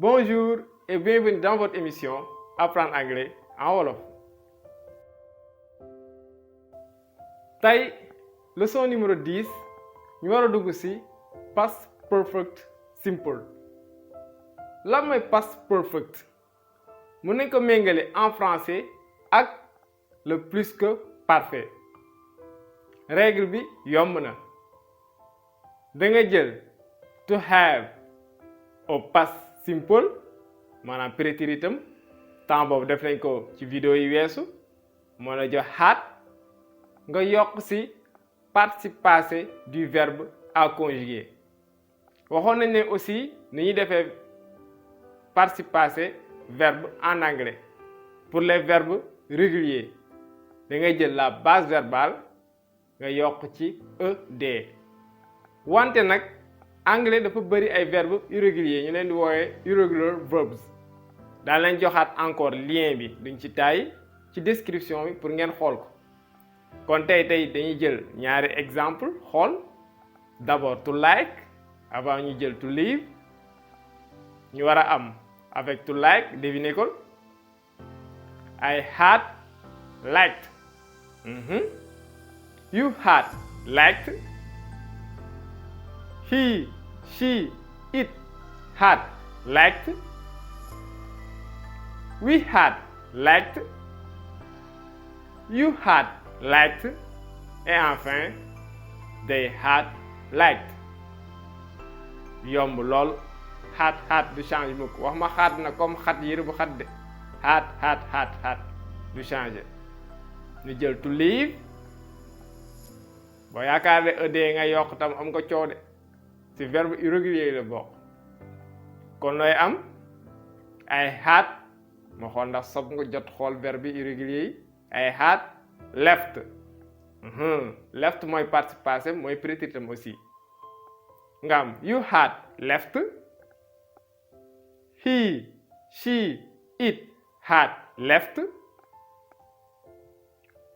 Bonjour et bienvenue dans votre émission Apprendre anglais en wolof. Tey leçon numéro 10 ñu war a dugg ci past perfect simple. Lan mooy past perfect? Mën nañ ko méngale en français ak le plus que parfait. Règle bi yomb na. Da nga jël to have au past simple maanaam préteritum temps boobu def nañ ko ci vidéo yi weesu moo la jox had nga yokk ci participe passé du verbe à conjuguer. Waxoon nañ ne aussi ni ñuy defee participe passé verbe en anglais pour les verbes réguliers da ngay jël la base verbale nga yokk ci ed. Wante nag anglais dafa bëri ay verbes irréguliers ñu leen di woowe irregular verbs. Daal leen joxaat encore lien bi duñ ci taay ci description bi pour ngeen xool ko. Kon tey dañuy jël ñaari exemple xool d'abord to like avant ñu jël to live ñu war a am avec to like devinez ko I had liked. You had liked. He, she, it had liked. We had liked. You had liked. Et enfin, they had liked. Yomb lool. Had du change mukk wax ma had na comme xat yére bu xat de. Had du changer. ñu jël to live. boo yaakaar ne ed nga yokk tam am nga coow de. ci verbe irrégulier la bokk. kon looy am I had ma xool ndax sob nga jot xool verbe irrégulier yi I had left. Left mooy participe passé mooy préteritum aussi. nga am you had left. He, she, it had left.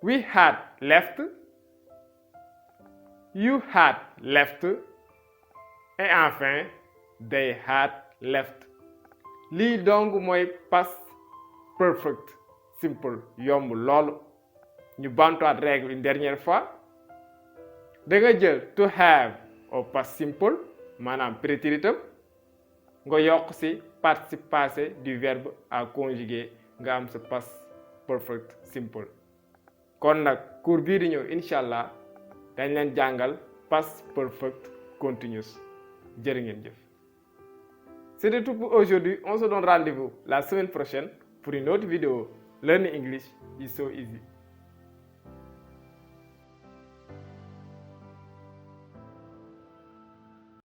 We had left. You had left. Et enfin, they had left. Lii donc mooy past perfect simple yomb loolu. ñu bantuwaat règle une dernière fois. da nga jël to have au past simple maanaam préteritum nga yokk ci participe passé du verbe à conjuguer nga am sa past perfect simple. kon nag cours bii di ñëw incha allah dañ leen jàngal past perfect continuous. jërë ngeen jëf. C'était tout pour aujourd'hui. On se donne rendez-vous la semaine prochaine pour une autre vidéo. Learning English is so easy.